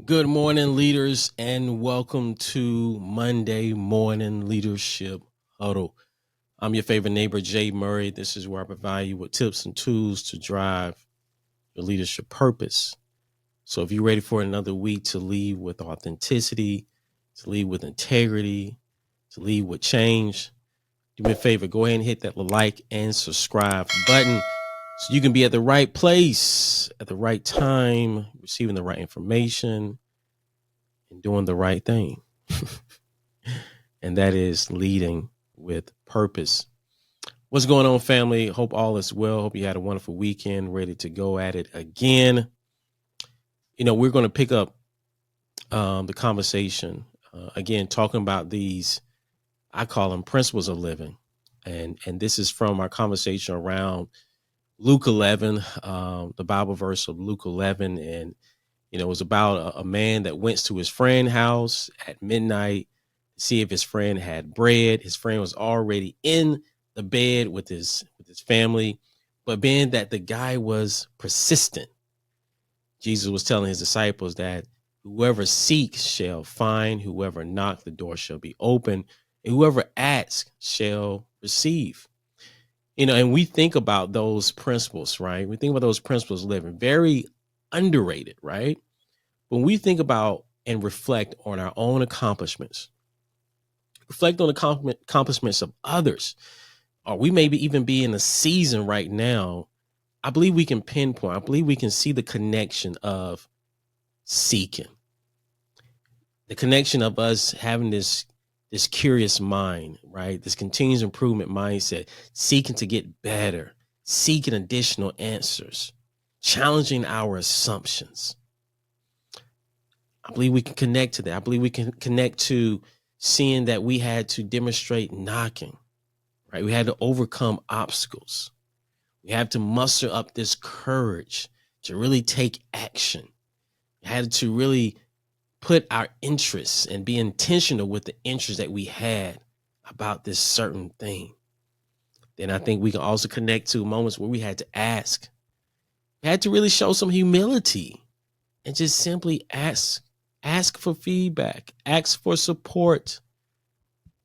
Good morning, leaders, and welcome to Monday Morning Leadership Huddle. I'm your favorite neighbor, Jay Murray. This is where I provide you with tips and tools to drive your leadership purpose. So if you're ready for another week to lead with authenticity, to lead with integrity, to lead with change, do me a favor, go ahead and hit that like and subscribe button so you can be at the right place at the right time, receiving the right information and doing the right thing. And that is leading with purpose. What's going on, family? Hope all is well. Hope you had a wonderful weekend, ready to go at it again. We're going to pick up the conversation again, talking about these, I call them principles of living. And this is from our conversation around Luke 11, the Bible verse of Luke 11. And, it was about a man that went to his friend's house at midnight to see if his friend had bread. His friend was already in the bed with his family, but being that the guy was persistent, Jesus was telling his disciples that whoever seeks shall find, whoever knocks, the door shall be open, and whoever asks shall receive. And we think about those principles, right? We think about those principles living, very underrated, right? When we think about and reflect on our own accomplishments, reflect on the accomplishments of others, or we may even be in a season right now, I believe we can pinpoint, I believe we can see the connection of seeking, the connection of us having this curious mind, right? This continuous improvement mindset, seeking to get better, seeking additional answers, challenging our assumptions. I believe we can connect to that. I believe we can connect to seeing that we had to demonstrate knocking, right? We had to overcome obstacles. We have to muster up this courage to really take action. We had to really put our interests and be intentional with the interests that we had about this certain thing. Then I think we can also connect to moments where we had to ask. We had to really show some humility and just simply ask for feedback, ask for support,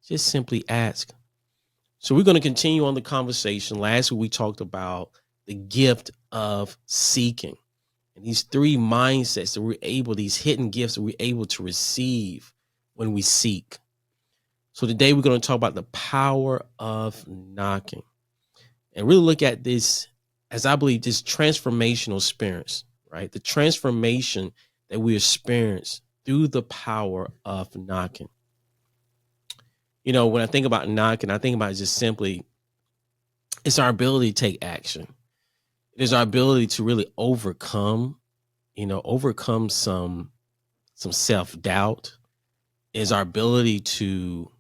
just simply ask. So we're going to continue on the conversation. Last week we talked about the gift of seeking and these three mindsets that we're able, these hidden gifts that we're able to receive when we seek. So today we're going to talk about the power of knocking and really look at this, as I believe, this transformational experience, right? The transformation that we experience through the power of knocking. When I think about knocking, I think about it just simply, it's our ability to take action. It is our ability to really overcome some self-doubt. It is our ability to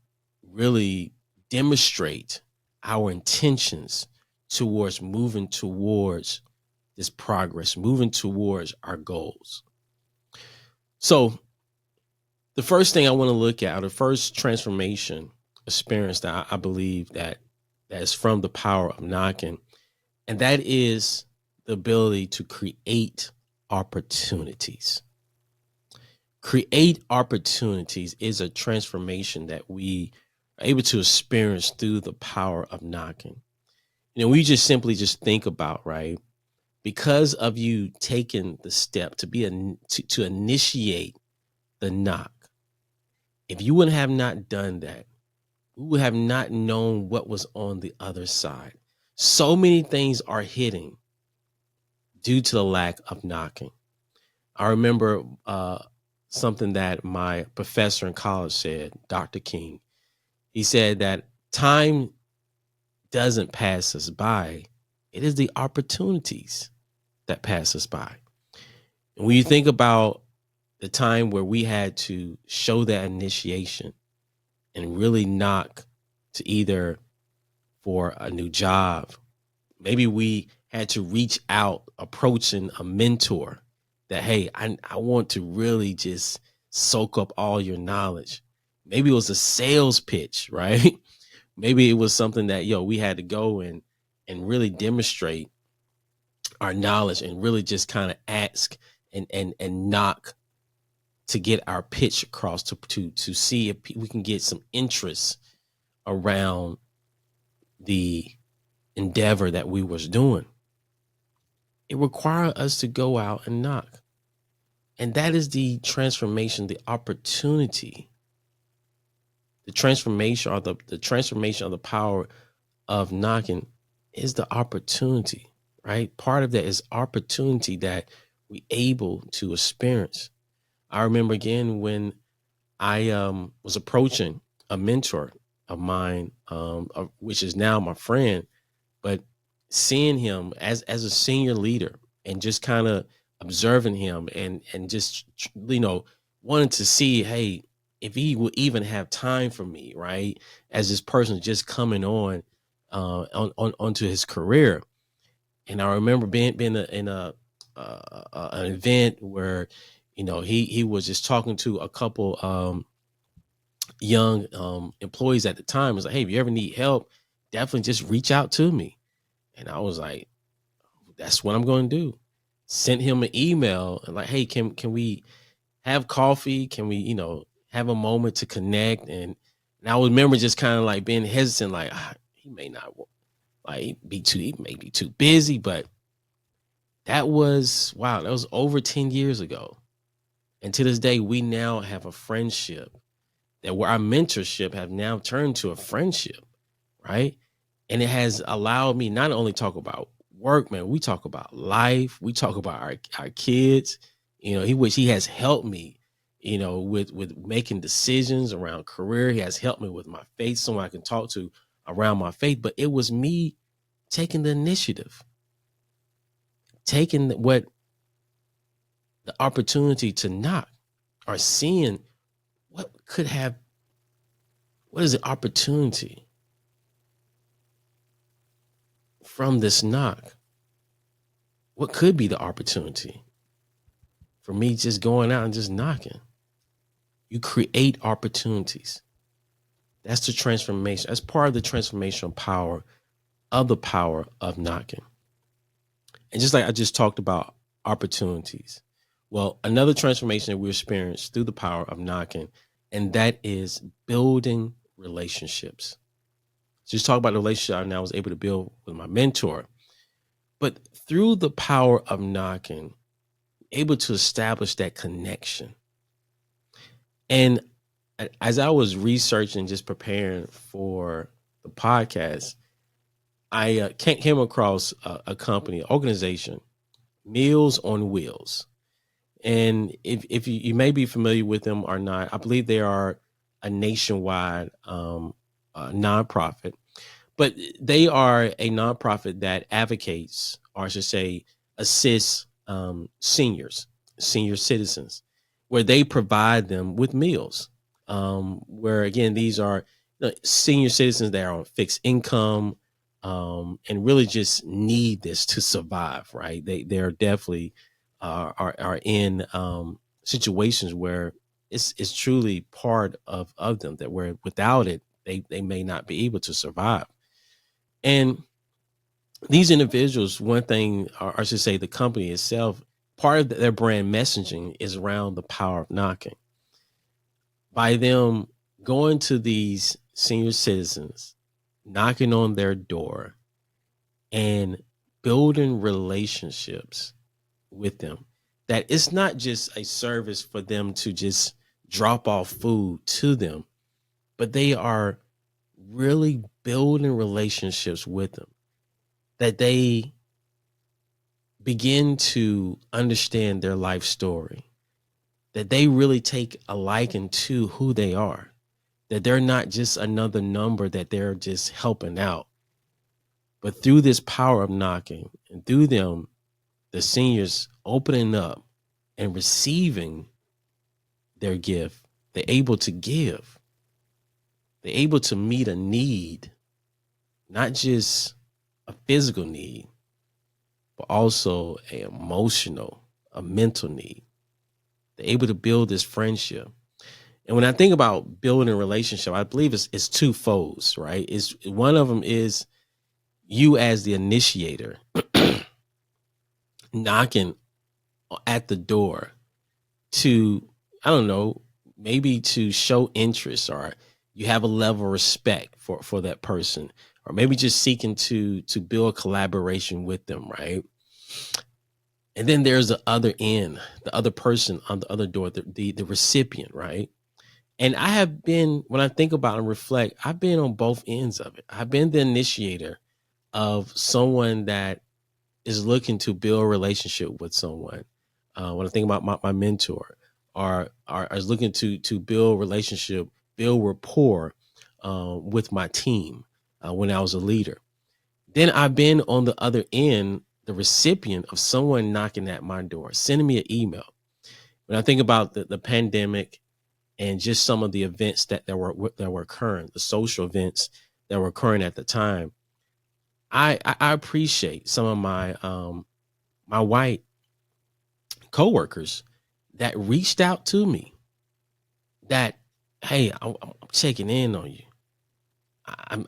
really demonstrate our intentions towards moving towards this progress, moving towards our goals. So the first thing I want to look at, or the first transformation experience that I believe that is from the power of knocking, and that is the ability to create opportunities. Create opportunities is a transformation that we are able to experience through the power of knocking. We just simply think about, right? Because of you taking the step to initiate the knock. If you would have not done that, we would have not known what was on the other side. So many things are hitting due to the lack of knocking. I remember something that my professor in college said, Dr. King. He said that time doesn't pass us by. It is the opportunities that pass us by. And when you think about the time where we had to show that initiation and really knock to either for a new job, maybe we had to reach out approaching a mentor that, hey, I want to really just soak up all your knowledge. Maybe it was a sales pitch, right? Maybe it was something that, we had to go and really demonstrate our knowledge and really just kind of ask and knock to get our pitch across, to see if we can get some interest around the endeavor that we was doing. It required us to go out and knock. And that is the transformation, the opportunity, the transformation, or the transformation of the power of knocking is the opportunity, right? Part of that is opportunity that we able to experience. I remember again when I was approaching a mentor of mine, which is now my friend, but seeing him as a senior leader and just kind of observing him and just wanting to see, hey, if he would even have time for me, right? As this person just coming onto his career. And I remember being in an event where he was just talking to a couple young employees at the time. Was like, hey, if you ever need help, definitely just reach out to me. And I was like, that's what I'm going to do. Sent him an email and like, hey, can we have coffee? Can we, have a moment to connect? And I remember just kind of like being hesitant, like he may not he may be too busy, but that was over 10 years ago. And to this day, we now have a friendship that where our mentorship have now turned to a friendship, right? And it has allowed me not only talk about work, man, we talk about life, we talk about our kids. He has helped me, with making decisions around career. He has helped me with my faith, someone I can talk to around my faith. But it was me taking the initiative, taking the opportunity to knock, or seeing what is the opportunity from this knock? What could be the opportunity for me just going out and just knocking? You create opportunities. That's the transformation. That's part of the transformational power of the power of knocking. And just like I just talked about opportunities, well, another transformation that we experience through the power of knocking, and that is building relationships. Just talk about the relationship I now was able to build with my mentor. But through the power of knocking, able to establish that connection. And as I was researching, just preparing for the podcast, I came across a company, organization, Meals on Wheels. And if you may be familiar with them or not, I believe they are a nationwide nonprofit. But they are a nonprofit that advocates, or I should say, assists senior citizens, where they provide them with meals. Where again, these are senior citizens that are on fixed income, and really just need this to survive. Right? They are definitely are in situations where it's truly part of them, that where without it they may not be able to survive. And these individuals, one thing, or I should say the company itself, part of their brand messaging is around the power of knocking. By them going to these senior citizens, knocking on their door and building relationships with them, that it's not just a service for them to just drop off food to them, but they are really building relationships with them, that they begin to understand their life story, that they really take a liking to who they are, that they're not just another number that they're just helping out. But through this power of knocking, and through them, the seniors opening up and receiving their gift, they're able to give. They're able to meet a need, not just a physical need, but also an emotional, a mental need. They're able to build this friendship. And when I think about building a relationship, I believe it's two folds, right? It's one of them is you as the initiator knocking at the door to I don't know, maybe to show interest, or you have a level of respect for that person, or maybe just seeking to build collaboration with them, right? And then there's the other end, the other person on the other door, the recipient, right? And I have been, when I think about and reflect, I've been on both ends of it. I've been the initiator of someone that is looking to build a relationship with someone. When I think about my mentor, or is looking to build relationship, build rapport with my team when I was a leader. Then I've been on the other end, the recipient of someone knocking at my door, sending me an email. When I think about the pandemic and just some of the events that were occurring, the social events that were occurring at the time, I appreciate some of my white coworkers that reached out to me that, hey, I'm checking in on you.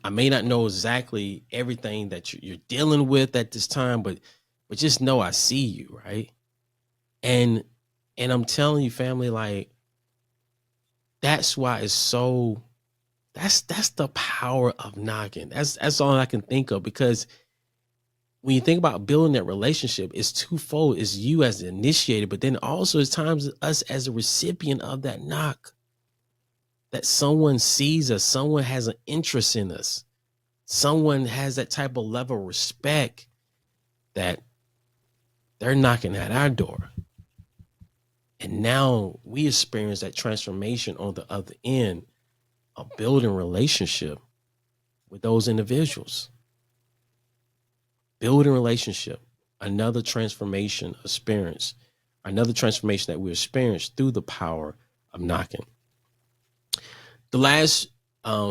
I may not know exactly everything that you're dealing with at this time, but just know I see you, right? And I'm telling you, family, like, that's why it's so, that's the power of knocking. That's all I can think of, because when you think about building that relationship, it's twofold. It's you as the initiator, but then also it's times us as a recipient of that knock, that someone sees us, someone has an interest in us, someone has that type of level of respect that they're knocking at our door. And now we experience that transformation on the other end of building relationship with those individuals. Building relationship, another transformation experience, another transformation that we experience through the power of knocking. The last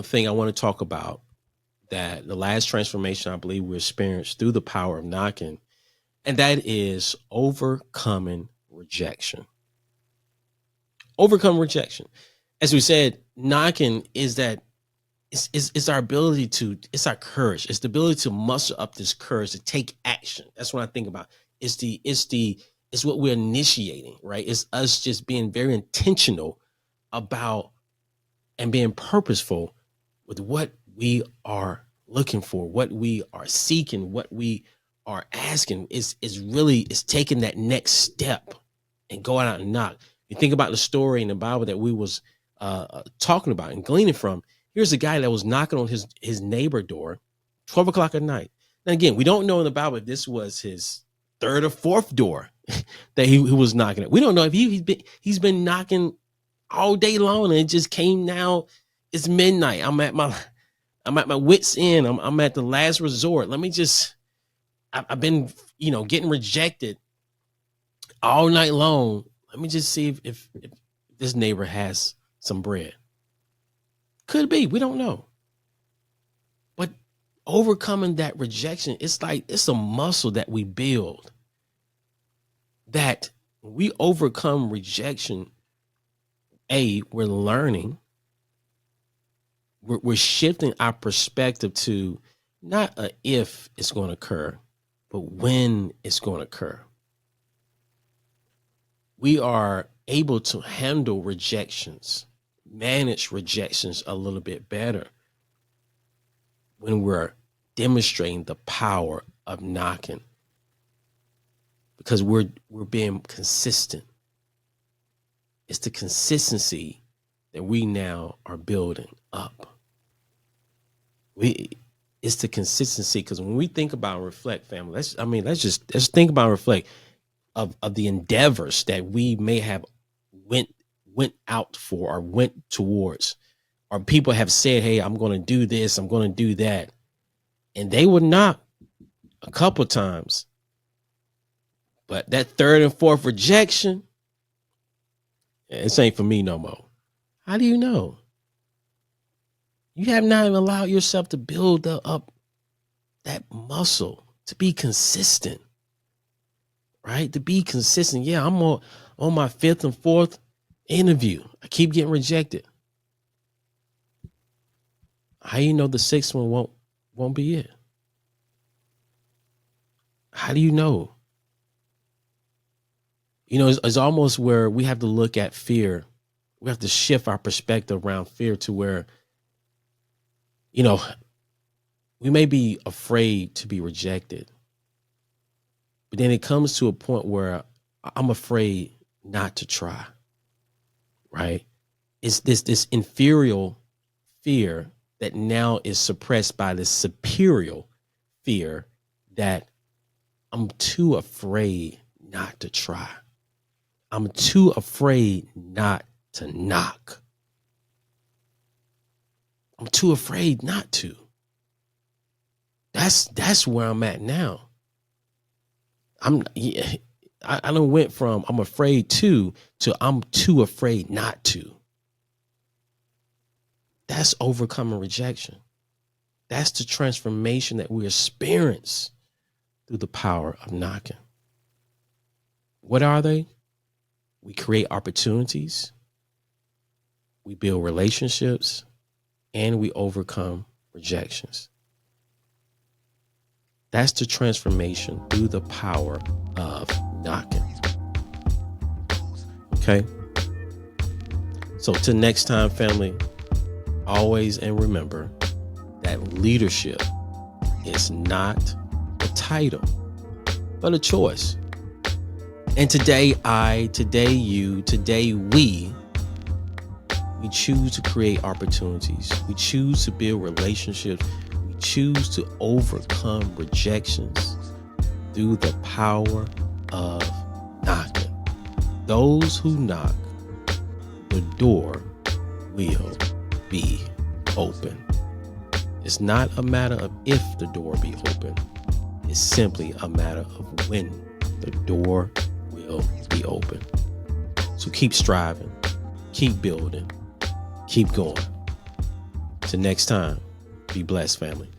thing I want to talk about, that the last transformation I believe we experienced through the power of knocking, and that is overcoming rejection. Overcome rejection. As we said, knocking is that it's our ability to, it's our courage. It's the ability to muster up this courage to take action. That's what I think about. It's what we're initiating, right? It's us just being very intentional about and being purposeful with what we are looking for, what we are seeking, what we are asking. Is really is taking that next step and going out and knock. You think about the story in the Bible that we was talking about and gleaning from. Here's a guy that was knocking on his neighbor door, 12 o'clock at night. And again, we don't know in the Bible if this was his third or fourth door that he was knocking at. We don't know if he's been knocking all day long, and it just came now. It's midnight. I'm at my wit's end. I'm at the last resort. Let me just. I've been getting rejected all night long. Let me just see if this neighbor has some bread. Could be. We don't know. But overcoming that rejection, it's like it's a muscle that we build. That we overcome rejection. We're learning. We're shifting our perspective to not a if it's going to occur, but when it's going to occur. We are able to handle rejections, manage rejections a little bit better when we're demonstrating the power of knocking, because we're being consistent. It's the consistency that we now are building up. It's the consistency, because when we think about and reflect, family, let's think about and reflect of the endeavors that we may have went out for or went towards, or people have said, hey, I'm going to do this, I'm going to do that, and they would knock a couple times, but that third and fourth rejection, this ain't for me no more. How do you know? You have not even allowed yourself to build up that muscle to be consistent, right? To be consistent. Yeah, I'm on my fifth and fourth interview. I keep getting rejected. How do you know the sixth one won't be it? How do you know? It's almost where we have to look at fear We have to shift our perspective around fear to where, you know, we may be afraid to be rejected, but then it comes to a point where I'm afraid not to try, right? It's this inferior fear that now is suppressed by this superior fear that I'm too afraid not to try. I'm too afraid not to knock. I'm too afraid not to. That's where I'm at now. I done went from I'm afraid to I'm too afraid not to. That's overcoming rejection. That's the transformation that we experience through the power of knocking. What are they? We create opportunities, we build relationships, and we overcome rejections. That's the transformation through the power of knocking. Okay? So till next time, family, always and remember that leadership is not a title, but a choice. And today we choose to create opportunities. We choose to build relationships. We choose to overcome rejections through the power of knocking. Those who knock, the door will be open. It's not a matter of if the door be open. It's simply a matter of when the door will be open. So keep striving, keep building, keep going. Till next time, be blessed, family.